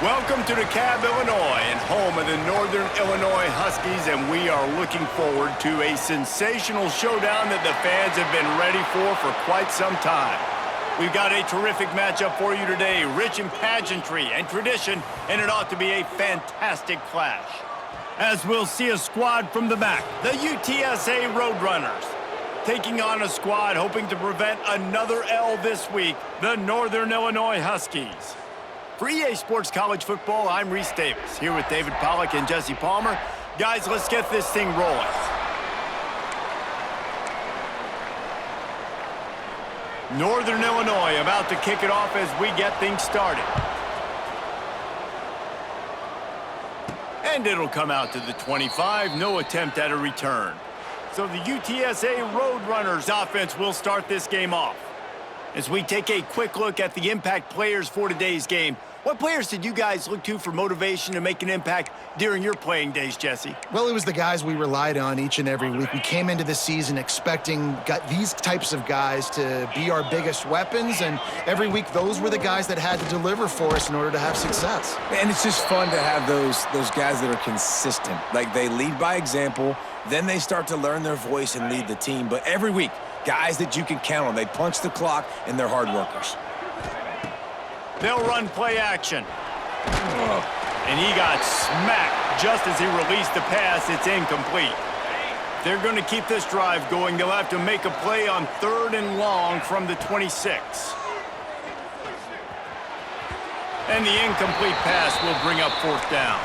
Welcome to DeKalb, Illinois, and home of the Northern Illinois Huskies, and we are looking forward to a sensational showdown that the fans have been ready for quite some time. We've got a terrific matchup for you today, rich in pageantry and tradition, and it ought to be a fantastic clash. As we'll see a squad from the back, the UTSA Roadrunners, taking on a squad hoping to prevent another L this week, the Northern Illinois Huskies. For EA Sports College Football, I'm Reese Davis, here with David Pollack and Jesse Palmer. Guys, let's get this thing rolling. Northern Illinois about to kick it off as we get things started. And it'll come out to the 25, no attempt at a return. So the UTSA Roadrunners offense will start this game off. As we take a quick look at the impact players for today's game, what players did you guys look to for motivation to make an impact during your playing days, Jesse? Well, it was the guys we relied on each and every week. We came into the season expecting these types of guys to be our biggest weapons, and every week those were the guys that had to deliver for us in order to have success. And it's just fun to have those guys that are consistent. Like, they lead by example, then they start to learn their voice and lead the team. But every week, guys that you can count on. They punch the clock, and they're hard workers. They'll run play action. And he got smacked just as he released the pass. It's incomplete. They're going to keep this drive going. They'll have to make a play on 3rd and long from the 26. And the incomplete pass will bring up 4th down.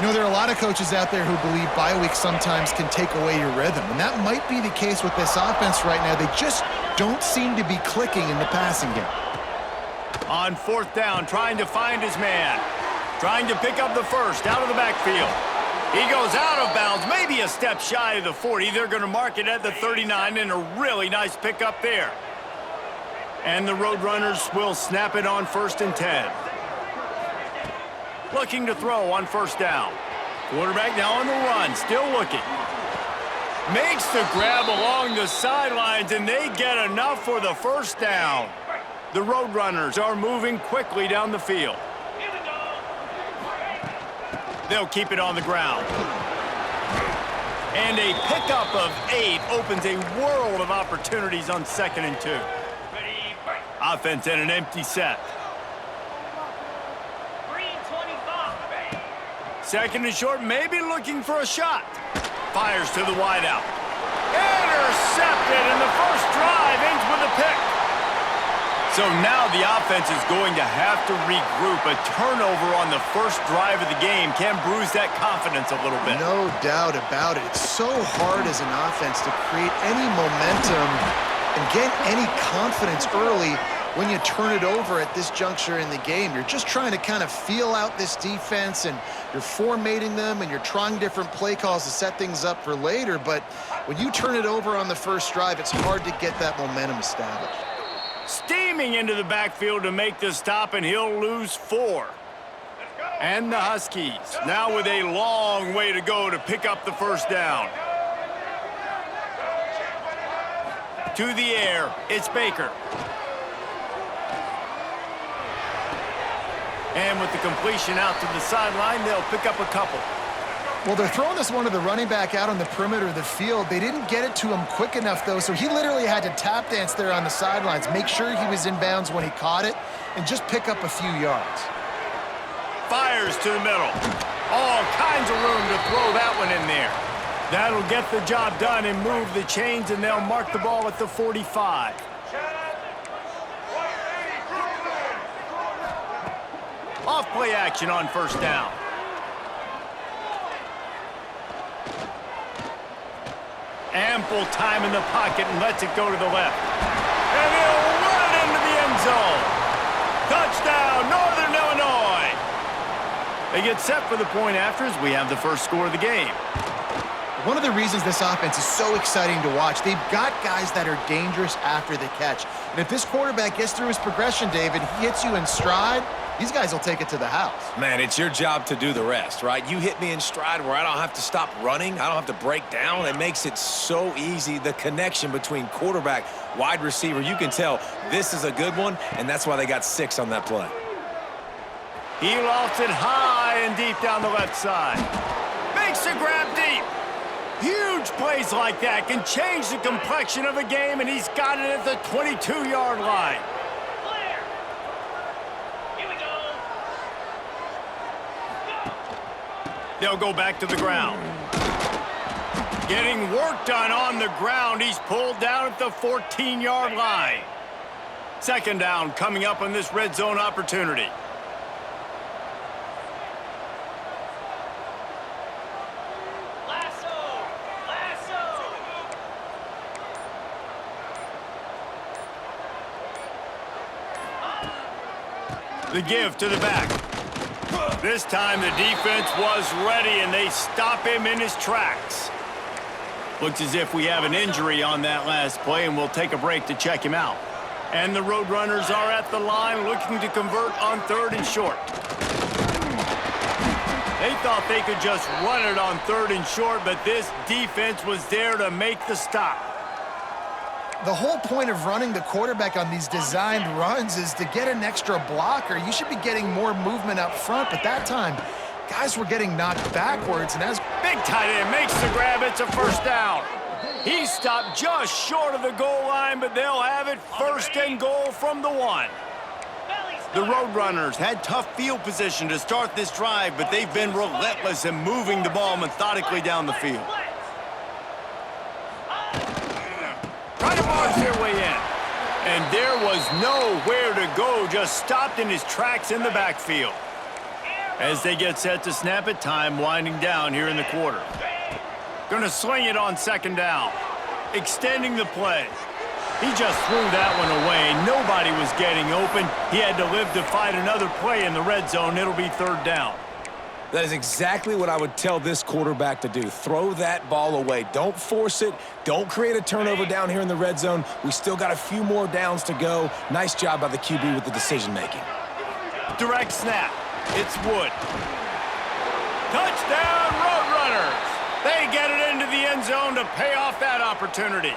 You know, there are a lot of coaches out there who believe bye week sometimes can take away your rhythm, and that might be the case with this offense right now. They just don't seem to be clicking in the passing game. On 4th down, trying to find his man. Trying to pick up the first out of the backfield. He goes out of bounds, maybe a step shy of the 40. They're going to mark it at the 39, and a really nice pickup there. And the Roadrunners will snap it on 1st and 10. Looking to throw on 1st down. Quarterback now on the run, still looking. Makes the grab along the sidelines, and they get enough for the 1st down. The Roadrunners are moving quickly down the field. They'll keep it on the ground. And a pickup of 8 opens a world of opportunities on 2nd and 2. Offense in an empty set. 2nd and short, maybe looking for a shot. Fires to the wideout. Intercepted, and the first drive ends with a pick. So now the offense is going to have to regroup. A turnover on the first drive of the game can bruise that confidence a little bit. No doubt about it. It's so hard as an offense to create any momentum and get any confidence early when you turn it over at this juncture in the game. You're just trying to kind of feel out this defense, and you're formatting them, and you're trying different play calls to set things up for later. But when you turn it over on the first drive, it's hard to get that momentum established. Steaming into the backfield to make the stop, and he'll lose 4. And the Huskies now with a long way to go to pick up the 1st down. To the air, it's Baker. And with the completion out to the sideline, they'll pick up a couple. Well, they're throwing this one to the running back out on the perimeter of the field. They didn't get it to him quick enough, though, so he literally had to tap dance there on the sidelines, make sure he was in bounds when he caught it, and just pick up a few yards. Fires to the middle. All kinds of room to throw that one in there. That'll get the job done and move the chains, and they'll mark the ball at the 45. Off play action on 1st down. Ample time in the pocket and lets it go to the left. And he'll run it into the end zone. Touchdown, Northern Illinois. They get set for the point after as we have the first score of the game. One of the reasons this offense is so exciting to watch, they've got guys that are dangerous after the catch. And if this quarterback gets through his progression, David, he hits you in stride, these guys will take it to the house. Man, it's your job to do the rest, right? You hit me in stride where I don't have to stop running. I don't have to break down. It makes it so easy. The connection between quarterback, wide receiver, you can tell this is a good one, and that's why they got 6 on that play. He lofts it high and deep down the left side. Makes the grab deep. Huge plays like that can change the complexion of a game, and he's got it at the 22-yard line. Here we go. They'll go back to the ground. Getting work done on the ground. He's pulled down at the 14-yard line. Second down coming up on this red zone opportunity. The give to the back. This time the defense was ready, and they stop him in his tracks. Looks as if we have an injury on that last play, and we'll take a break to check him out. And the Roadrunners are at the line looking to convert on 3rd and short. They thought they could just run it on 3rd and short, but this defense was there to make the stop. The whole point of running the quarterback on these designed runs is to get an extra blocker. You should be getting more movement up front, but that time, guys were getting knocked backwards. And as big tight end makes the grab, it's a first down. He stopped just short of the goal line, but they'll have it 1st and goal from the 1. The Roadrunners had tough field position to start this drive, but they've been relentless in moving the ball methodically down the field. Trying to march their way in. And there was nowhere to go, just stopped in his tracks in the backfield. As they get set to snap it, time winding down here in the quarter. Gonna sling it on 2nd down. Extending the play. He just threw that one away. Nobody was getting open. He had to live to fight another play in the red zone. It'll be 3rd down. That is exactly what I would tell this quarterback to do. Throw that ball away. Don't force it. Don't create a turnover down here in the red zone. We still got a few more downs to go. Nice job by the QB with the decision-making. Direct snap. It's Wood. Touchdown, Roadrunners. They get it into the end zone to pay off that opportunity.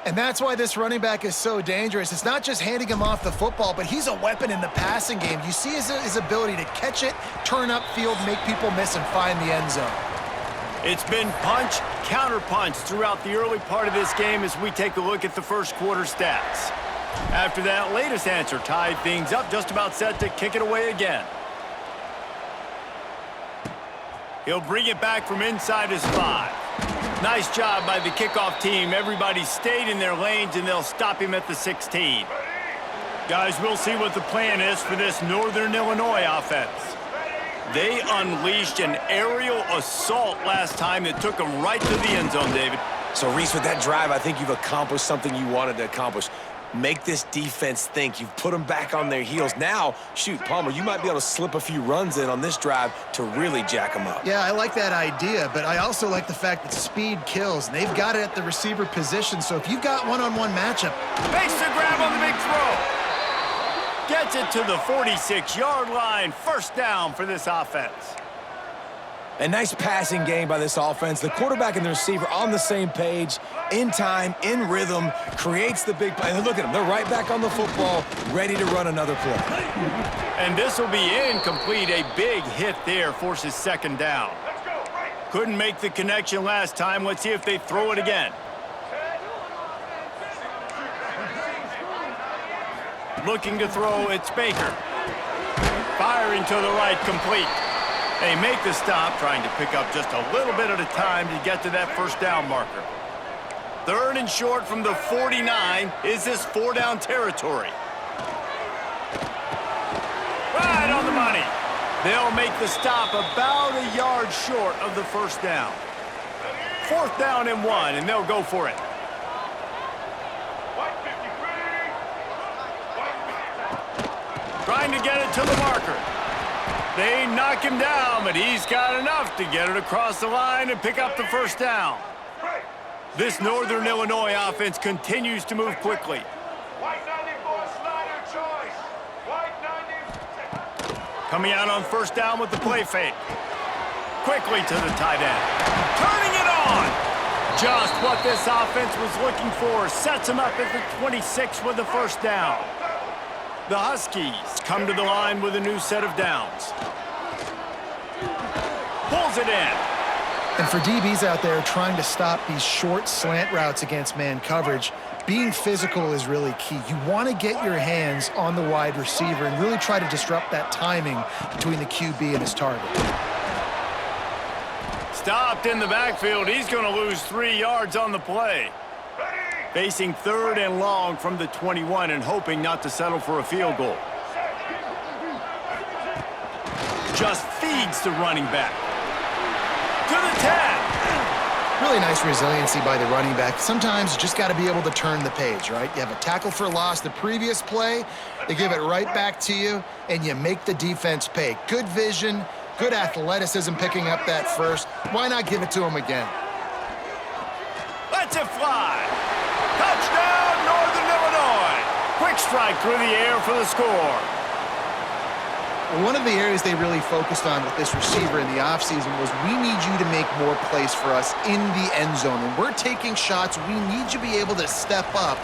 And that's why this running back is so dangerous. It's not just handing him off the football, but he's a weapon in the passing game. You see his ability to catch it, turn upfield, make people miss, and find the end zone. It's been punch, counter-punch throughout the early part of this game as we take a look at the first quarter stats. After that latest answer tied things up, just about set to kick it away again. He'll bring it back from inside his 5. Nice job by the kickoff team. Everybody stayed in their lanes, and they'll stop him at the 16. Guys, we'll see what the plan is for this Northern Illinois offense. They unleashed an aerial assault last time that took them right to the end zone, David. So, Reese, with that drive, I think you've accomplished something you wanted to accomplish. Make this defense think. You've put them back on their heels. Now, shoot, Palmer, you might be able to slip a few runs in on this drive to really jack them up. Yeah, I like that idea, but I also like the fact that speed kills. They've got it at the receiver position, so if you've got one-on-one matchup. Makes the grab on the big throw. Gets it to the 46-yard line. 1st down for this offense. A nice passing game by this offense. The quarterback and the receiver on the same page, in time, in rhythm, creates the big play. And look at them. They're right back on the football, ready to run another play. And this will be incomplete. A big hit there forces 2nd down. Couldn't make the connection last time. Let's see if they throw it again. Looking to throw, it's Baker. Firing to the right, complete. They make the stop, trying to pick up just a little bit at a time to get to that 1st down marker. 3rd and short from the 49. Is this 4-down territory? Right on the money. They'll make the stop about a yard short of the 1st down. 4th down and 1, and they'll go for it. Trying to get it to the marker. They knock him down, but he's got enough to get it across the line and pick up the 1st down. This Northern Illinois offense continues to move quickly. Coming out on 1st down with the play fake. Quickly to the tight end. Turning it on. Just what this offense was looking for. Sets them up at the 26 with the first down. The Huskies come to the line with a new set of downs. Pulls it in. And for DBs out there trying to stop these short slant routes against man coverage, being physical is really key. You want to get your hands on the wide receiver and really try to disrupt that timing between the QB and his target. Stopped in the backfield. He's going to lose 3 yards on the play. Facing 3rd and long from the 21 and hoping not to settle for a field goal. Just feeds the running back. To the 10. Really nice resiliency by the running back. Sometimes you just got to be able to turn the page, right? You have a tackle for loss the previous play, they give it right back to you, and you make the defense pay. Good vision, good athleticism picking up that first. Why not give it to him again? Lets it fly. Touchdown, Northern Illinois. Quick strike through the air for the score. One of the areas they really focused on with this receiver in the offseason was we need you to make more plays for us in the end zone. When we're taking shots, we need you to be able to step up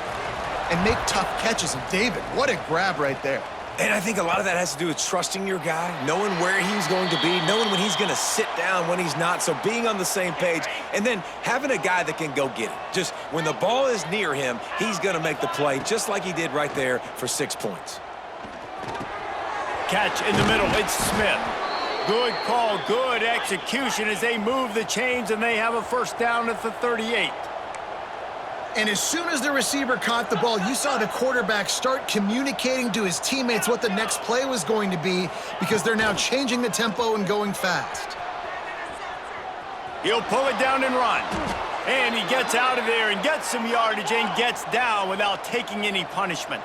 and make tough catches. And David, what a grab right there. And I think a lot of that has to do with trusting your guy, knowing where he's going to be, knowing when he's going to sit down, when he's not, so being on the same page, and then having a guy that can go get it. Just when the ball is near him, he's going to make the play, just like he did right there for 6 points. Catch in the middle, it's Smith. Good call, good execution as they move the chains and they have a first down at the 38. And as soon as the receiver caught the ball, you saw the quarterback start communicating to his teammates what the next play was going to be because they're now changing the tempo and going fast. He'll pull it down and run. And he gets out of there and gets some yardage and gets down without taking any punishment.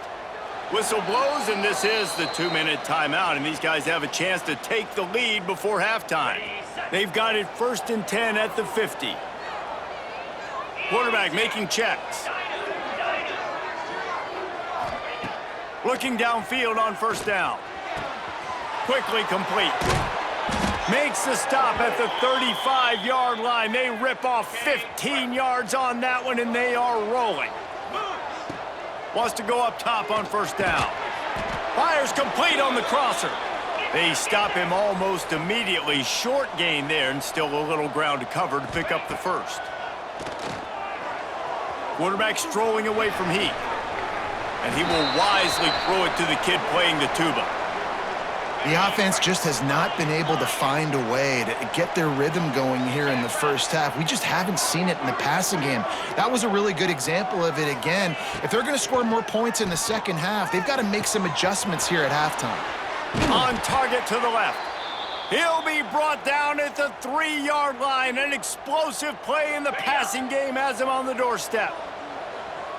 Whistle blows, and this is the 2-minute timeout, and these guys have a chance to take the lead before halftime. They've got it 1st and 10 at the 50. Quarterback making checks. Looking downfield on first down. Quickly complete. Makes the stop at the 35-yard line. They rip off 15 yards on that one, and they are rolling. Wants to go up top on first down. Fires complete on the crosser. They stop him almost immediately. Short gain there and still a little ground to cover to pick up the first. Quarterback strolling away from heat. And he will wisely throw it to the kid playing the tuba. The offense just has not been able to find a way to get their rhythm going here in the first half. We just haven't seen it in the passing game. That was a really good example of it again. If they're going to score more points in the second half, they've got to make some adjustments here at halftime. On target to the left. He'll be brought down at the 3-yard line. An explosive play in the passing game has him on the doorstep.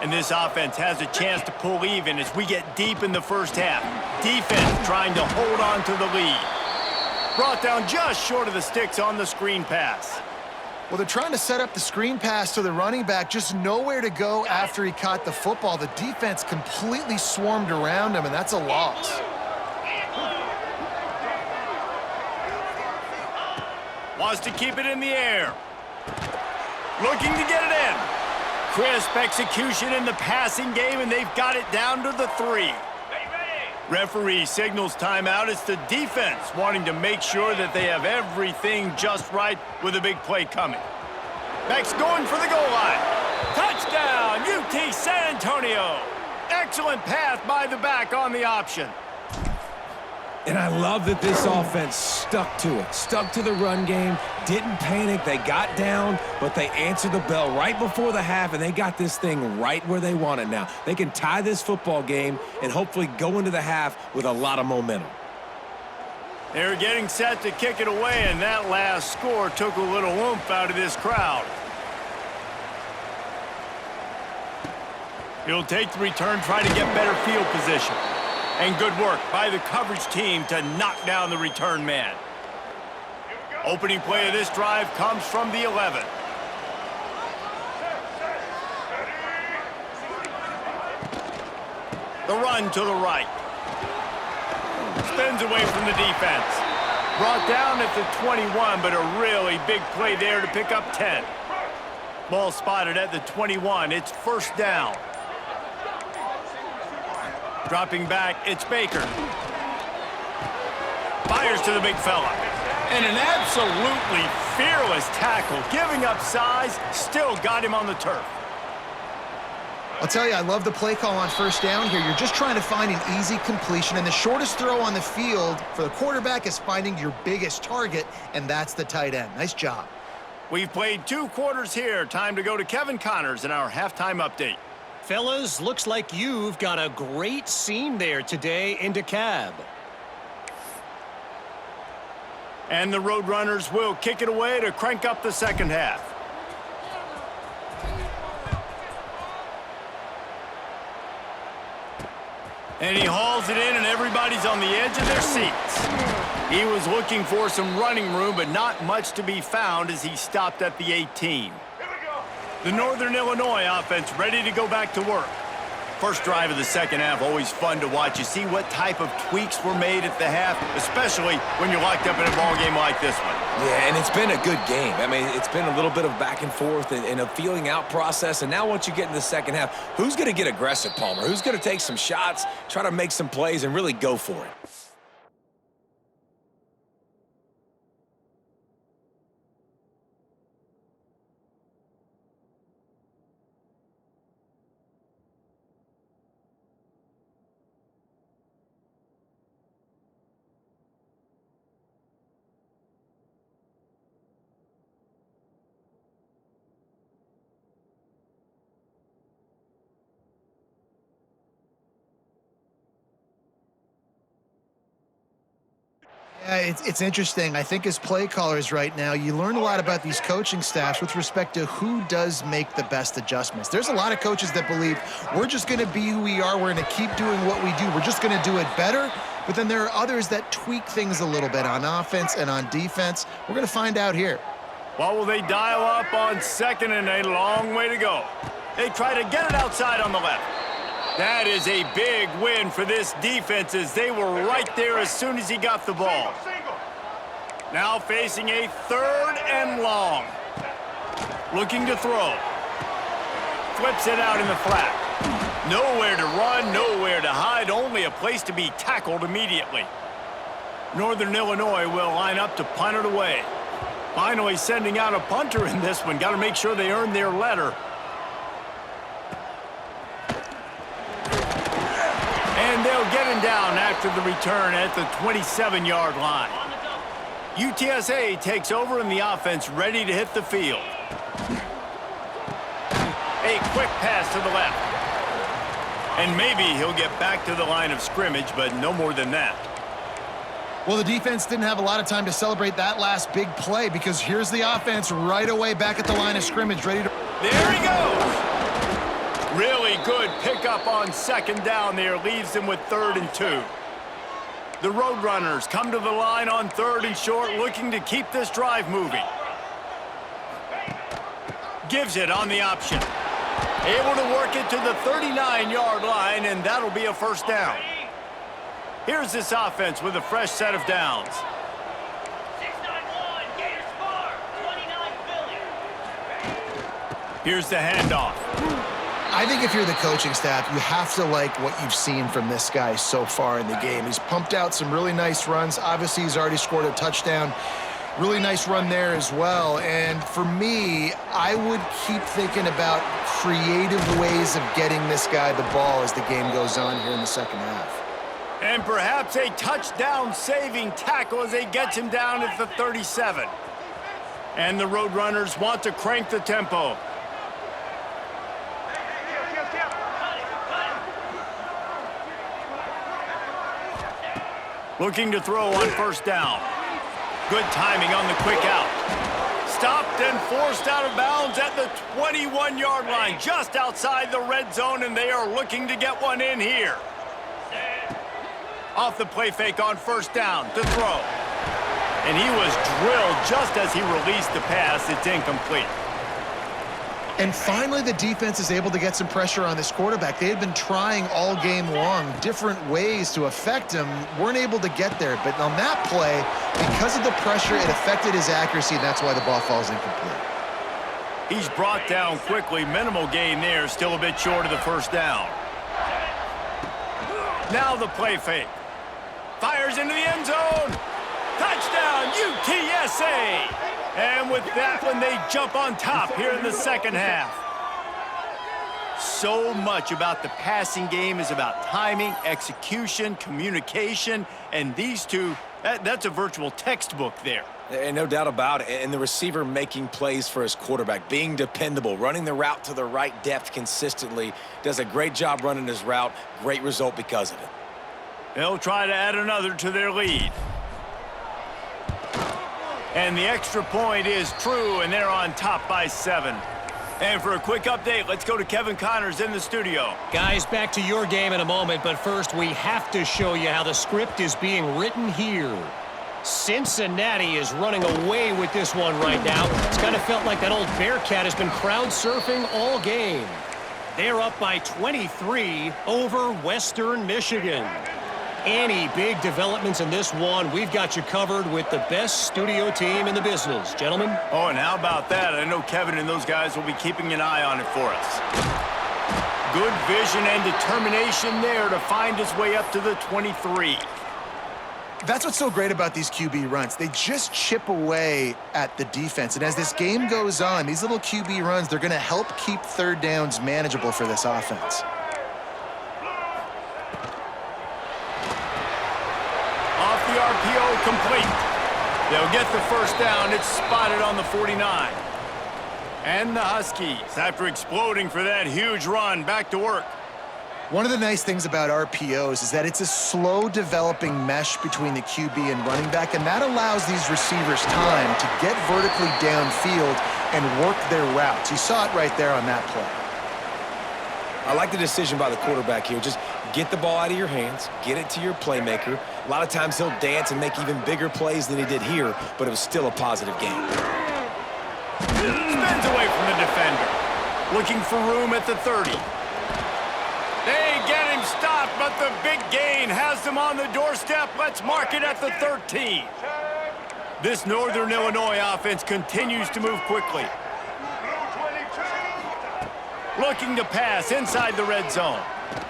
And this offense has a chance to pull even as we get deep in the first half. Defense trying to hold on to the lead. Brought down just short of the sticks on the screen pass. Well, they're trying to set up the screen pass to the running back, just nowhere to go after he caught the football. The defense completely swarmed around him, and that's a loss. Wants to keep it in the air. Looking to get it in. Crisp execution in the passing game, and they've got it down to the 3. Referee signals timeout. It's the defense wanting to make sure that they have everything just right with a big play coming. Beck's going for the goal line. Touchdown, UT San Antonio. Excellent path by the back on the option. And I love that this offense stuck to it, stuck to the run game, didn't panic. They got down, but they answered the bell right before the half, and they got this thing right where they want it now. They can tie this football game and hopefully go into the half with a lot of momentum. They're getting set to kick it away, and that last score took a little oomph out of this crowd. He'll take the return, try to get better field position. And good work by the coverage team to knock down the return man. Opening play of this drive comes from the 11. The run to the right. Spins away from the defense. Brought down at the 21, but a really big play there to pick up 10. Ball spotted at the 21. It's first down. Dropping back, it's Baker. Fires to the big fella. And an absolutely fearless tackle. Giving up size, still got him on the turf. I'll tell you, I love the play call on first down here. You're just trying to find an easy completion, and the shortest throw on the field for the quarterback is finding your biggest target, and that's the tight end. Nice job. We've played 2 quarters here. Time to go to Kevin Connors in our halftime update. Fellas, looks like you've got a great scene there today in DeKalb. And the Roadrunners will kick it away to crank up the second half. And he hauls it in, and everybody's on the edge of their seats. He was looking for some running room, but not much to be found as he stopped at the 18. The Northern Illinois offense ready to go back to work. First drive of the second half, always fun to watch. You see what type of tweaks were made at the half, especially when you're locked up in a ball game like this one. Yeah, and it's been a good game. I mean, it's been a little bit of back and forth and a feeling out process. And now once you get in the second half, who's going to get aggressive, Palmer? Who's going to take some shots, try to make some plays, and really go for it? Yeah, it's interesting. I think as play callers right now, you learn a lot about these coaching staffs with respect to who does make the best adjustments. There's a lot of coaches that believe we're just going to be who we are. We're going to keep doing what we do. We're just going to do it better. But then there are others that tweak things a little bit on offense and on defense. We're going to find out here. Well, will they dial up on second and a long way to go? They try to get it outside on the left. That is a big win for this defense as they were right there as soon as he got the ball. Now facing a third and long. Looking to throw. Flips it out in the flat. Nowhere to run, nowhere to hide, only a place to be tackled immediately. Northern Illinois will line up to punt it away. Finally sending out a punter in this one. Got to make sure they earn their letter. And they'll get him down after the return at the 27-yard line. UTSA takes over and the offense ready to hit the field. A quick pass to the left. And maybe he'll get back to the line of scrimmage, but no more than that. Well, the defense didn't have a lot of time to celebrate that last big play because here's the offense right away back at the line of scrimmage, ready to... There he goes! Really good pickup on second down there. Leaves them with 3rd and 2. The Roadrunners come to the line on 3rd and short, looking to keep this drive moving. Gives it on the option. Able to work it to the 39-yard line, and that'll be a first down. Here's this offense with a fresh set of downs. 691, Gators score, 29 Philly. Here's the handoff. I think if you're the coaching staff, you have to like what you've seen from this guy so far in the game. He's pumped out some really nice runs. Obviously, he's already scored a touchdown. Really nice run there as well. And for me, I would keep thinking about creative ways of getting this guy the ball as the game goes on here in the second half. And perhaps a touchdown-saving tackle as they get him down at the 37. And the Roadrunners want to crank the tempo. Looking to throw on first down. Good timing on the quick out. Stopped and forced out of bounds at the 21-yard line, just outside the red zone, and they are looking to get one in here. Off the play fake on first down to throw. And he was drilled just as he released the pass. It's incomplete. And finally, the defense is able to get some pressure on this quarterback. They had been trying all game long, different ways to affect him, weren't able to get there. But on that play, because of the pressure, it affected his accuracy, and that's why the ball falls incomplete. He's brought down quickly. Minimal gain there. Still a bit short of the first down. Now the play fake. Fires into the end zone. Touchdown, UTSA. And with that one, they jump on top here in the second half. So much about the passing game is about timing, execution, communication, and these two, that's a virtual textbook there. And no doubt about it. And the receiver making plays for his quarterback, being dependable, running the route to the right depth consistently, does a great job running his route. Great result because of it. They'll try to add another to their lead. And the extra point is true, and they're on top by 7. And for a quick update, let's go to Kevin Connors in the studio. Guys, back to your game in a moment, but first we have to show you how the script is being written here. Cincinnati is running away with this one right now. It's kind of felt like that old Bearcat has been crowd surfing all game. They're up by 23 over Western Michigan. Any big developments in this one, we've got you covered with the best studio team in the business. Gentlemen? Oh, and how about that? I know Kevin and those guys will be keeping an eye on it for us. Good vision and determination there to find his way up to the 23. That's what's so great about these QB runs. They just chip away at the defense. And as this game goes on, these little QB runs, they're going to help keep third downs manageable for this offense. Off the RPO, complete. They'll get the first down. It's spotted on the 49. And the Huskies, after exploding for that huge run, back to work. One of the nice things about RPOs is that it's a slow developing mesh between the QB and running back, and that allows these receivers time to get vertically downfield and work their routes. You saw it right there on that play. I like the decision by the quarterback here. Just get the ball out of your hands, get it to your playmaker. A lot of times he'll dance and make even bigger plays than he did here, but it was still a positive game. Spins away from the defender. Looking for room at the 30. They get him stopped, but the big gain has them on the doorstep. Let's mark it at the 13. This Northern Illinois offense continues to move quickly. Looking to pass inside the red zone.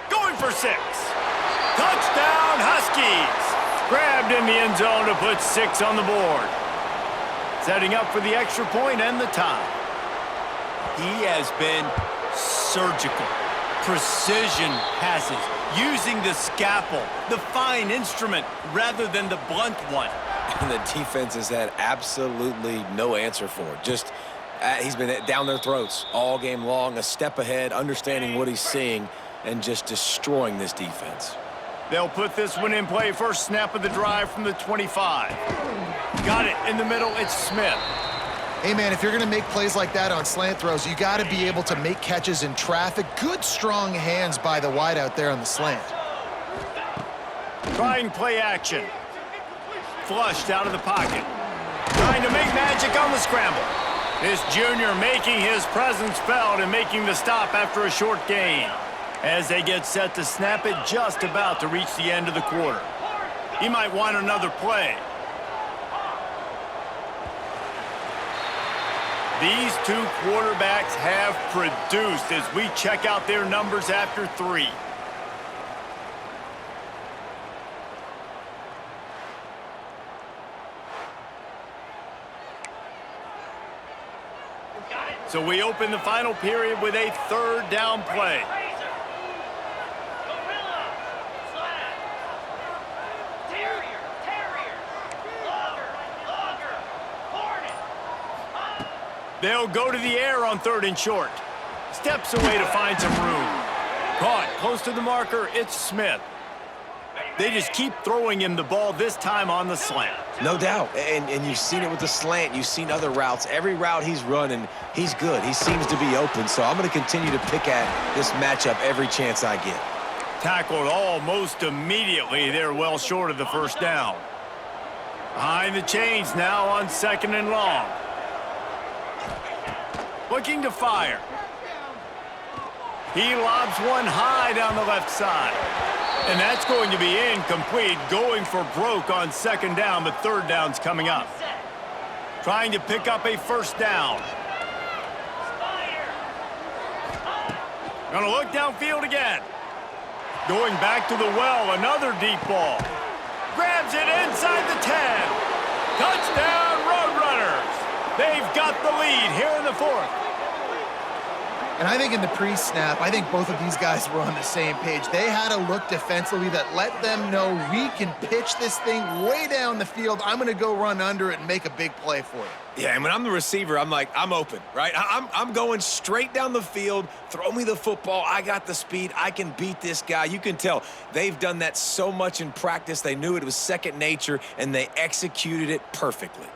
Going for 6. Touchdown, Huskies. Grabbed in the end zone to put 6 on the board. Setting up for the extra point and the tie. He has been surgical. Precision passes, using the scalpel, the fine instrument, rather than the blunt one. And the defense has had absolutely no answer for it. Just, he's been down their throats all game long, a step ahead, understanding what he's seeing, and just destroying this defense. They'll put this one in play. First snap of the drive from the 25. Got it in the middle, it's Smith. Hey, man, if you're going to make plays like that on slant throws, you got to be able to make catches in traffic. Good, strong hands by the wideout there on the slant. Trying play action. Flushed out of the pocket. Trying to make magic on the scramble. This junior making his presence felt and making the stop after a short gain. As they get set to snap it, just about to reach the end of the quarter. He might want another play. These two quarterbacks have produced as we check out their numbers after 3. So we open the final period with a third down play. They'll go to the air on 3rd and short. Steps away to find some room. Caught close to the marker, it's Smith. They just keep throwing him the ball, this time on the slant. No doubt, and you've seen it with the slant. You've seen other routes. Every route he's running, he's good. He seems to be open, so I'm going to continue to pick at this matchup every chance I get. Tackled almost immediately. They're well short of the first down. Behind the chains now on 2nd and long. Looking to fire. He lobs one high down the left side. And that's going to be incomplete, going for broke on 2nd down, but 3rd down's coming up. Trying to pick up a first down. Gonna look downfield again. Going back to the well, another deep ball. Grabs it inside the 10. Touchdown, Roadrunners. They've got the lead here in the fourth. And I think in the pre-snap, I think both of these guys were on the same page. They had a look defensively that let them know we can pitch this thing way down the field. I'm going to go run under it and make a big play for you. Yeah, and when I'm the receiver, I'm like, I'm open, right? I'm going straight down the field. Throw me the football. I got the speed. I can beat this guy. You can tell they've done that so much in practice. They knew it was second nature, and they executed it perfectly.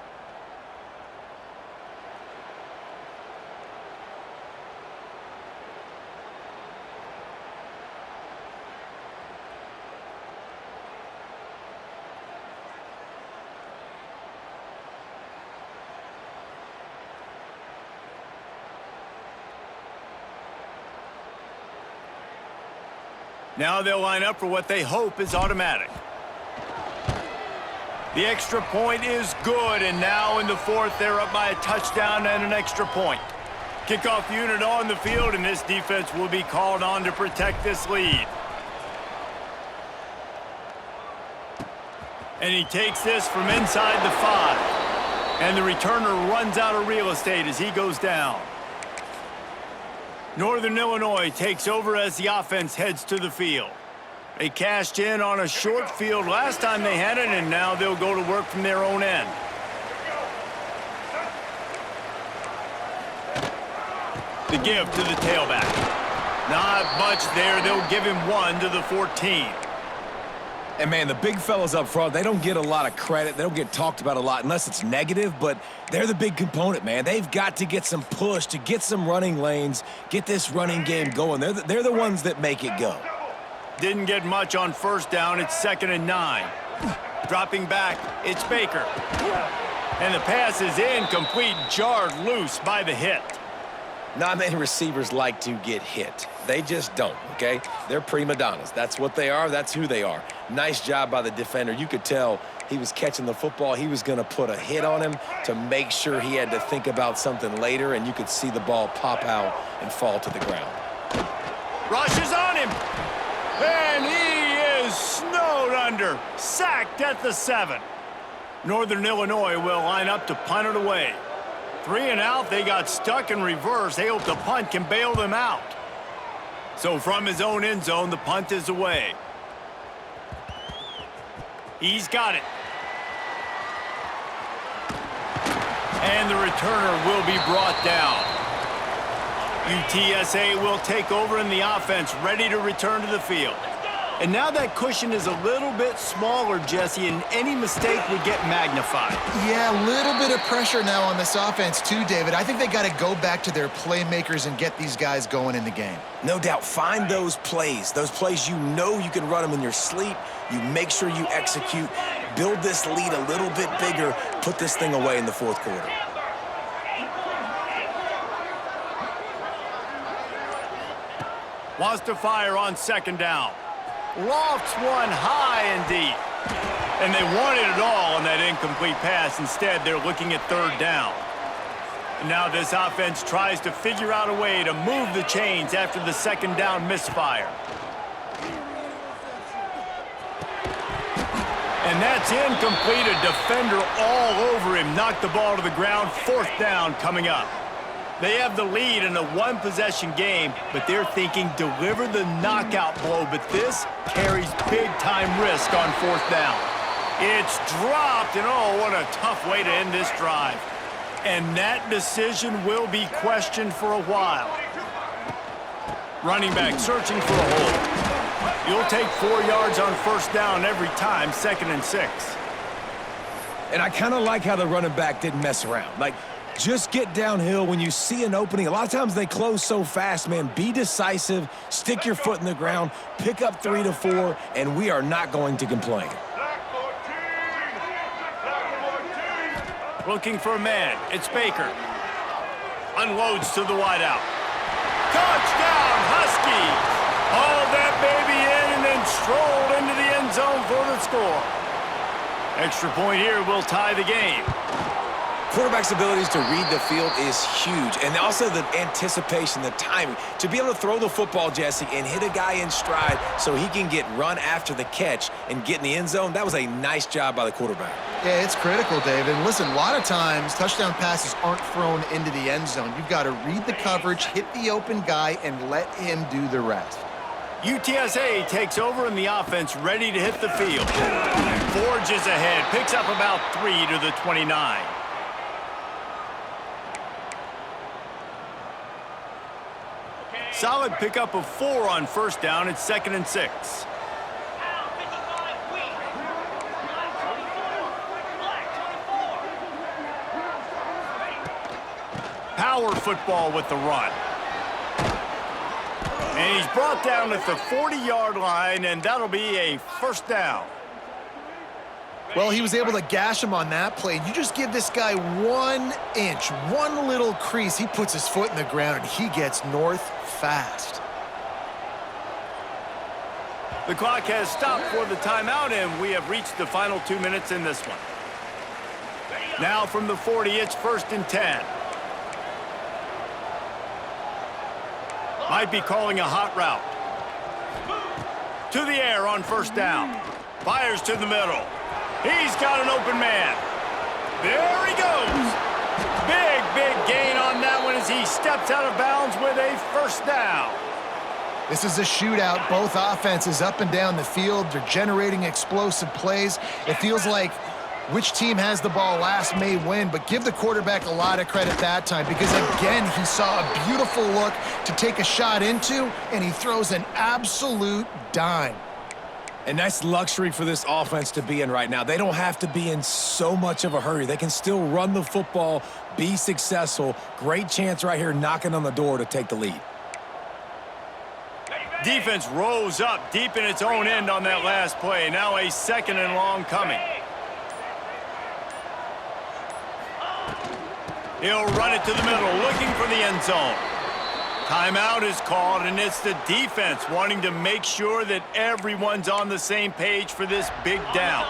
Now they'll line up for what they hope is automatic. The extra point is good, and now in the fourth, they're up by a touchdown and an extra point. Kickoff unit on the field, and this defense will be called on to protect this lead. And he takes this from inside the 5. And the returner runs out of real estate as he goes down. Northern Illinois takes over as the offense heads to the field. They cashed in on a short field last time they had it, and now they'll go to work from their own end. The give to the tailback. Not much there. They'll give him 1 to the 14. And, man, the big fellas up front, they don't get a lot of credit. They don't get talked about a lot unless it's negative, but they're the big component, man. They've got to get some push, to get some running lanes, get this running game going. They're the ones that make it go. Didn't get much on first down. It's 2nd and 9. Dropping back, it's Baker. And the pass is incomplete, jarred loose by the hit. Not many receivers like to get hit. They just don't, okay? They're prima donnas. That's what they are. That's who they are. Nice job by the defender. You could tell he was catching the football. He was going to put a hit on him to make sure he had to think about something later, and you could see the ball pop out and fall to the ground. Rushes on him. And he is snowed under. Sacked at the 7. Northern Illinois will line up to punt it away. 3 and out, they got stuck in reverse. They hope the punt can bail them out. So from his own end zone, the punt is away. He's got it. And the returner will be brought down. UTSA will take over in the offense, ready to return to the field. And now that cushion is a little bit smaller, Jesse, and any mistake would get magnified. Yeah, a little bit of pressure now on this offense too, David. I think they got to go back to their playmakers and get these guys going in the game. No doubt. Find those plays you know you can run them in your sleep. You make sure you execute. Build this lead a little bit bigger. Put this thing away in the fourth quarter. Wants to fire on 2nd down. Lofts one high and deep. And they wanted it all on that incomplete pass. Instead, they're looking at 3rd down. And now this offense tries to figure out a way to move the chains after the 2nd down misfire. And that's incomplete. A defender all over him. Knocked the ball to the ground. 4th down coming up. They have the lead in a 1-possession game, but they're thinking deliver the knockout blow, but this carries big-time risk on 4th down. It's dropped, and oh, what a tough way to end this drive. And that decision will be questioned for a while. Running back searching for a hole. You'll take 4 yards on 1st down every time, 2nd and 6. And I kind of like how the running back didn't mess around. Like, just get downhill when you see an opening. A lot of times they close so fast, man. Be decisive, stick your foot in the ground, pick up 3 to 4, and we are not going to complain. Looking for a man. It's Baker. Unloads to the wideout. Touchdown, Huskies! Hauled that baby in and then strolled into the end zone for the score. Extra point here will tie the game. Quarterback's abilities to read the field is huge, and also the anticipation, the timing. To be able to throw the football, Jesse, and hit a guy in stride so he can get run after the catch and get in the end zone, that was a nice job by the quarterback. Yeah, it's critical, David. Listen, a lot of times touchdown passes aren't thrown into the end zone. You've got to read the coverage, hit the open guy, and let him do the rest. UTSA takes over in the offense, ready to hit the field. Forges ahead, picks up about 3 to the 29. Solid pickup of 4 on first down. It's 2nd and 6. Power football with the run. And he's brought down at the 40-yard line, and that'll be a first down. Well, he was able to gash him on that play. You just give this guy 1 inch, one little crease. He puts his foot in the ground, and he gets north fast. The clock has stopped for the timeout, and we have reached the final 2 minutes in this one. Now from the 40, it's 1st and 10. Might be calling a hot route. To the air on first down. Fires to the middle. He's got an open man. There he goes. Big gain on that one as he steps out of bounds with a first down. This is a shootout. Both offenses up and down the field. They're generating explosive plays. It feels like which team has the ball last may win, but give the quarterback a lot of credit that time because, again, he saw a beautiful look to take a shot into, and he throws an absolute dime. A nice luxury for this offense to be in right now. They don't have to be in so much of a hurry. They can still run the football, be successful. Great chance right here knocking on the door to take the lead. Defense rose up deep in its own end on that last play. Now a 2nd and long coming. He'll run it to the middle, looking for the end zone. Timeout is called, and it's the defense wanting to make sure that everyone's on the same page for this big down.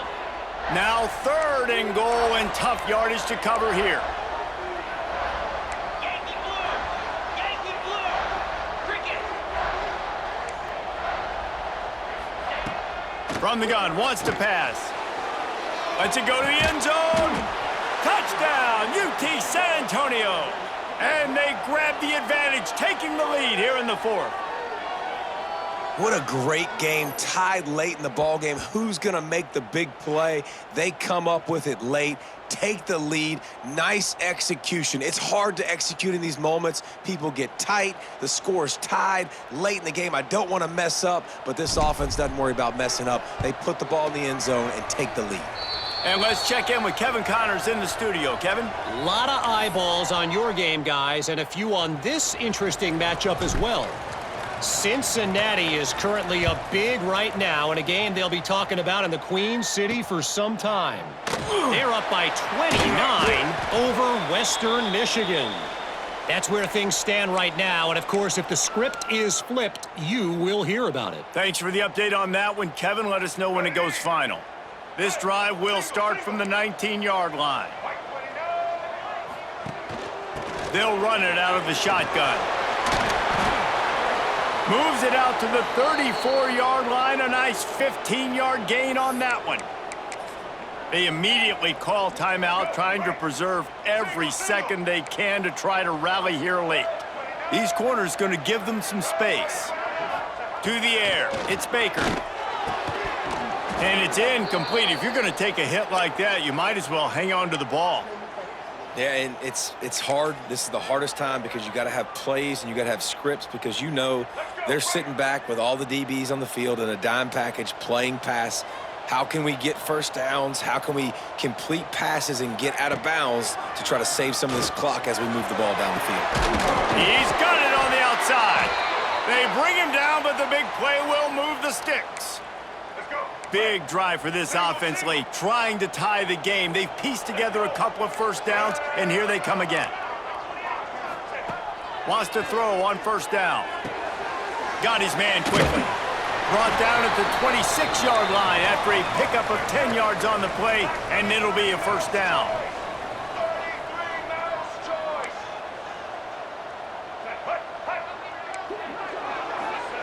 Now 3rd and goal, and tough yardage to cover here. Yankee blue! Yankee blue! Cricket! From the gun, wants to pass. Lets it go to the end zone. Touchdown, UT San Antonio. And they grab the advantage, taking the lead here in the 4th. What a great game, tied late in the ball game. Who's going to make the big play? They come up with it late, take the lead. Nice execution. It's hard to execute in these moments. People get tight. The score's tied late in the game. I don't want to mess up, but this offense doesn't worry about messing up. They put the ball in the end zone and take the lead. And let's check in with Kevin Connors in the studio. Kevin? A lot of eyeballs on your game, guys, and a few on this interesting matchup as well. Cincinnati is currently up big right now in a game they'll be talking about in the Queen City for some time. They're up by 29 over Western Michigan. That's where things stand right now, and of course, if the script is flipped, you will hear about it. Thanks for the update on that one, Kevin. Let us know when it goes final. This drive will start from the 19-yard line. They'll run it out of the shotgun. Moves it out to the 34-yard line. A nice 15-yard gain on that one. They immediately call timeout, trying to preserve every second they can to try to rally here late. These corners going to give them some space. To the air, it's Baker. And it's incomplete. If you're going to take a hit like that, you might as well hang on to the ball. Yeah, and it's hard. This is the hardest time because you got to have plays and you got to have scripts because you know they're sitting back with all the DBs on the field in a dime package playing pass. How can we get first downs? How can we complete passes and get out of bounds to try to save some of this clock as we move the ball down the field? He's got it on the outside. They bring him down, but the big play will move the sticks. Big drive for this offense late, trying to tie the game. They've pieced together a couple of first downs, and here they come again. Wants to throw on first down. Got his man quickly. Brought down at the 26-yard line after a pickup of 10 yards on the play, and it'll be a first down.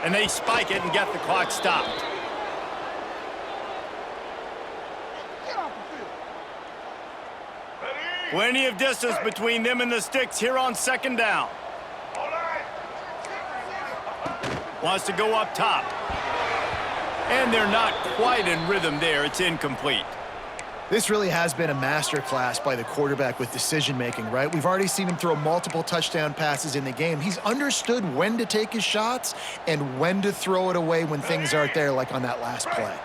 And they spike it and get the clock stopped. Plenty of distance between them and the sticks here on second down. Wants to go up top. And they're not quite in rhythm there. It's incomplete. This really has been a masterclass by the quarterback with decision-making, right? We've already seen him throw multiple touchdown passes in the game. He's understood when to take his shots and when to throw it away when things aren't there, like on that last play.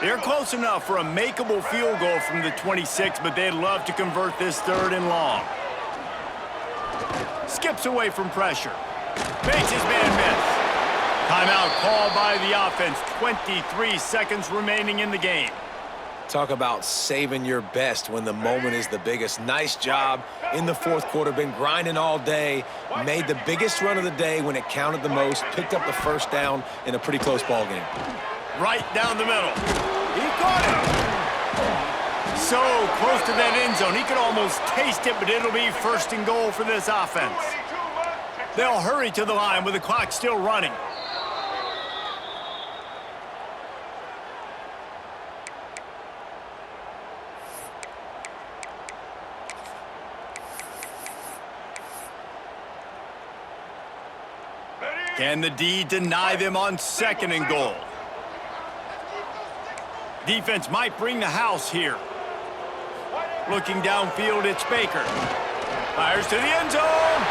They're close enough for a makeable field goal from the 26, but they'd love to convert this 3rd and long. Skips away from pressure. Makes his man miss. Timeout called by the offense. 23 seconds remaining in the game. Talk about saving your best when the moment is the biggest. Nice job in the 4th quarter. Been grinding all day. Made the biggest run of the day when it counted the most. Picked up the 1st down in a pretty close ball game. Right down the middle. He caught it. So close to that end zone. He could almost taste it, but it'll be 1st and goal for this offense. They'll hurry to the line with the clock still running. Can the D deny them on 2nd and goal? Defense might bring the house here. Looking downfield, it's Baker. Fires to the end zone.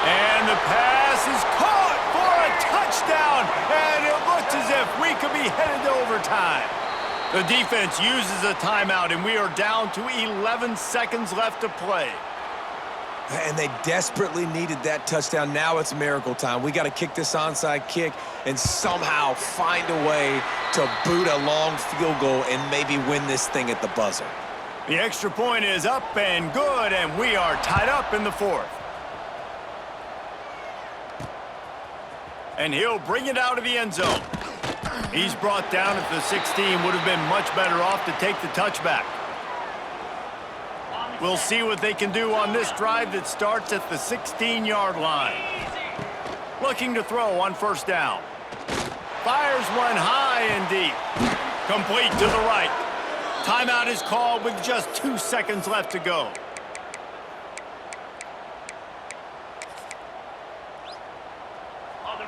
And the pass is caught for a touchdown. And it looks as if we could be headed to overtime. The defense uses a timeout, and we are down to 11 seconds left to play. And they desperately needed that touchdown. Now it's miracle time. We got to kick this onside kick and somehow find a way to boot a long field goal and maybe win this thing at the buzzer. The extra point is up and good, and we are tied up in the 4th. And he'll bring it out of the end zone. He's brought down at the 16. Would have been much better off to take the touchback. We'll see what they can do on this drive that starts at the 16-yard line. Looking to throw on 1st down. Fires one high and deep. Complete to the right. Timeout is called with just 2 seconds left to go.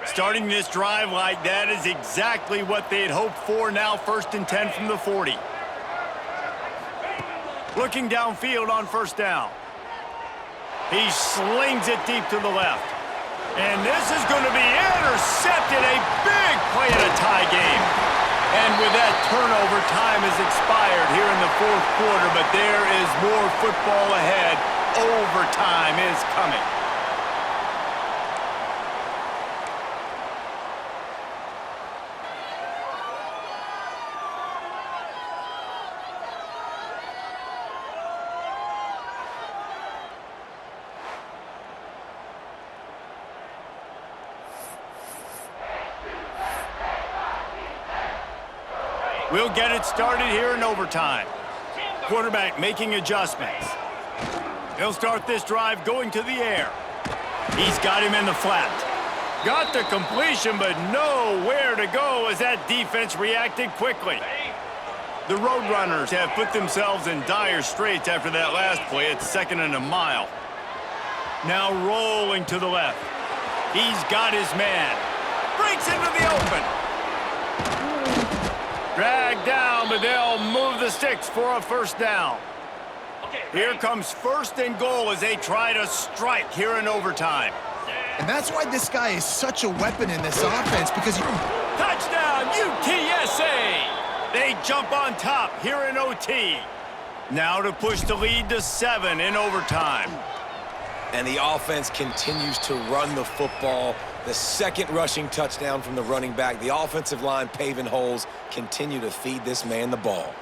Starting this drive like that is exactly what they had hoped for. Now 1st and 10 from the 40. Looking downfield on 1st down. He slings it deep to the left. And this is going to be intercepted. A big play in a tie game. And with that turnover, time has expired here in the 4th quarter, but there is more football ahead. Overtime is coming. We'll get it started here in overtime. Quarterback making adjustments. He'll start this drive going to the air. He's got him in the flat. Got the completion, but nowhere to go as that defense reacted quickly. The Roadrunners have put themselves in dire straits after that last play at 2nd and a mile. Now rolling to the left. He's got his man. Breaks into the open. Dragged down, but they'll move the sticks for a 1st down. Here comes 1st and goal as they try to strike here in overtime. And that's why this guy is such a weapon in this offense, because Touchdown, UTSA! They jump on top here in OT. Now to push the lead to 7 in overtime. And the offense continues to run the football. The 2nd rushing touchdown from the running back. The offensive line paving holes. Continue to feed this man the ball.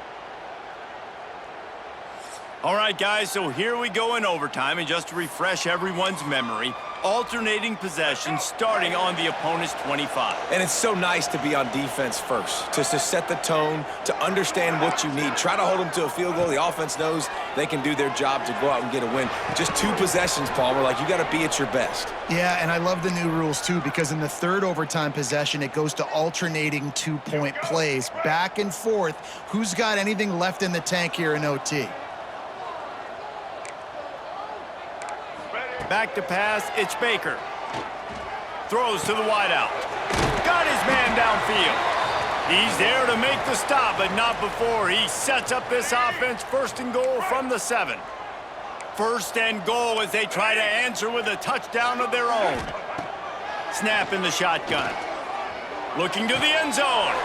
All right, guys, so here we go in overtime. And just to refresh everyone's memory, alternating possession starting on the opponent's 25. And it's so nice to be on defense first, to set the tone, to understand what you need. Try to hold them to a field goal. The offense knows they can do their job to go out and get a win. Just 2 possessions, Palmer. Like, you got to be at your best. Yeah, and I love the new rules, too, because in the third overtime possession, it goes to alternating 2-point plays, back and forth. Who's got anything left in the tank here in OT? Back to pass, it's Baker. Throws to the wideout. Got his man downfield. He's there to make the stop, but not before he sets up this offense. First and goal from the 7. First and goal as they try to answer with a touchdown of their own. Snap in the shotgun. Looking to the end zone.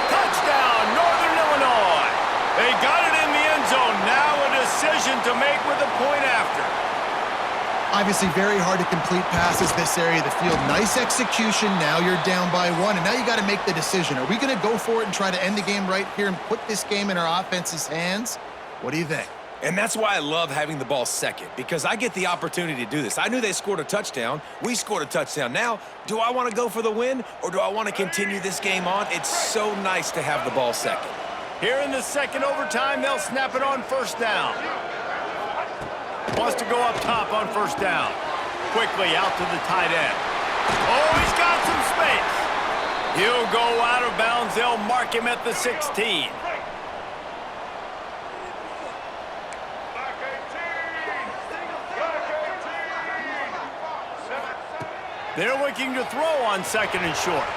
Touchdown, Northern Illinois. They got it in the end zone. Now a decision to make with a point after. Obviously, very hard to complete passes this area of the field. Nice execution. Now you're down by 1, and now you got to make the decision. Are we going to go for it and try to end the game right here and put this game in our offense's hands? What do you think? And that's why I love having the ball second, because I get the opportunity to do this. I knew they scored a touchdown. We scored a touchdown. Now, do I want to go for the win, or do I want to continue this game on? It's so nice to have the ball second. Here in the second overtime, they'll snap it on first down. Wants to go up top on first down. Quickly out to the tight end. Oh, he's got some space. He'll go out of bounds. They'll mark him at the 16. They're looking to throw on second and short.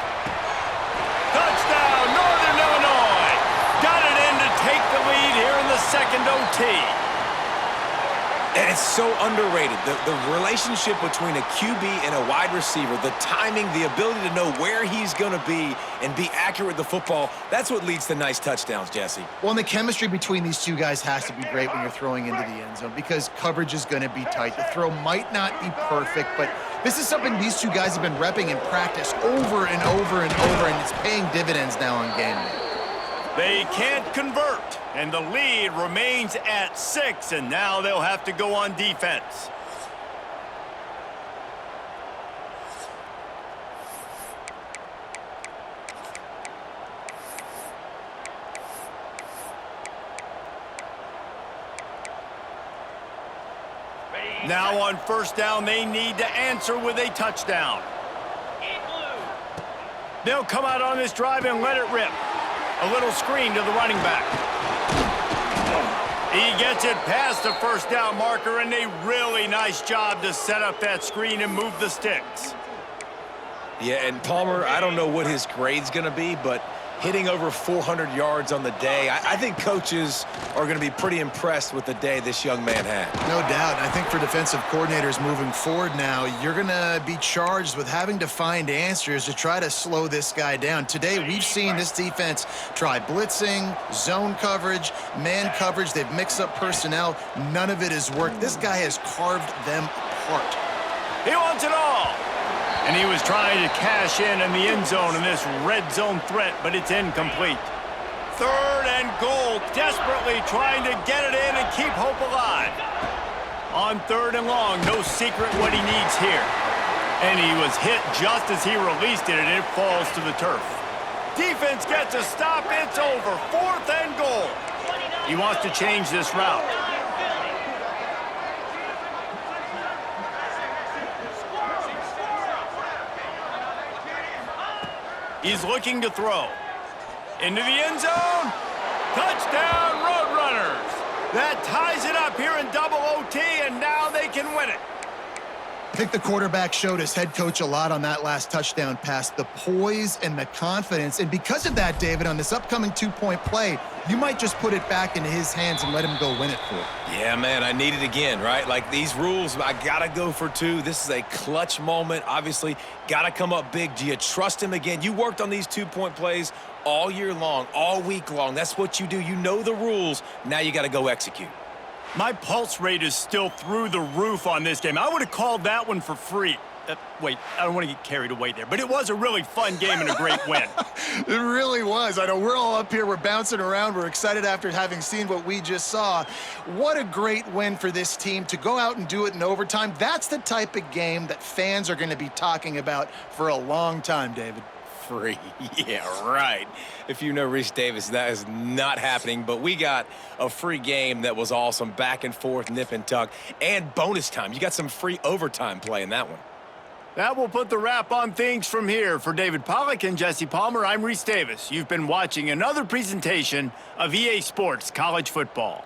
Touchdown, Northern Illinois. Got it in to take the lead here in the second OT. And it's so underrated. The relationship between a QB and a wide receiver, the timing, the ability to know where he's going to be and be accurate with the football, that's what leads to nice touchdowns, Jesse. Well, and the chemistry between these two guys has to be great when you're throwing into the end zone because coverage is going to be tight. The throw might not be perfect, but this is something these two guys have been repping in practice over and over and over, and it's paying dividends now on game day. They can't convert, and the lead remains at 6, and now they'll have to go on defense. Now on first down, they need to answer with a touchdown. They'll come out on this drive and let it rip. A little screen to the running back. He gets it past the first down marker, and a really nice job to set up that screen and move the sticks. Yeah, and Palmer, I don't know what his grade's going to be, but hitting over 400 yards on the day, I think coaches are going to be pretty impressed with the day this young man had. No doubt. And I think for defensive coordinators moving forward now, you're going to be charged with having to find answers to try to slow this guy down. Today, we've seen this defense try blitzing, zone coverage, man coverage. They've mixed up personnel. None of it has worked. This guy has carved them apart. He wants it all. And he was trying to cash in the end zone in this red zone threat, but it's incomplete. Third and goal, desperately trying to get it in and keep hope alive. On third and long, no secret what he needs here. And he was hit just as he released it, and it falls to the turf. Defense gets a stop, it's over. Fourth and goal. He wants to change this route. He's looking to throw. Into the end zone. Touchdown, Roadrunners. That ties it up here in double OT, and now they can win it. I think the quarterback showed his head coach a lot on that last touchdown pass, the poise and the confidence. And because of that, David, on this upcoming two-point play, you might just put it back into his hands and let him go win it for you. Yeah, man, I need it again, right? Like these rules, I got to go for 2. This is a clutch moment. Obviously, got to come up big. Do you trust him again? You worked on these two-point plays all year long, all week long. That's what you do. You know the rules. Now you got to go execute. My pulse rate is still through the roof on this game. I would have called that one for free. Wait, I don't want to get carried away there, but it was a really fun game and a great win. It really was. I know we're all up here, we're bouncing around, we're excited after having seen what we just saw. What a great win for this team to go out and do it in overtime. That's the type of game that fans are going to be talking about for a long time, David. Free. Yeah, right. If you know Reese Davis, that is not happening, but we got a free game that was awesome, back and forth, nip and tuck, and bonus time. You got some free overtime play in that one. That will put the wrap on things from here. For David Pollack and Jesse Palmer, I'm Reese Davis. You've been watching another presentation of EA Sports College Football.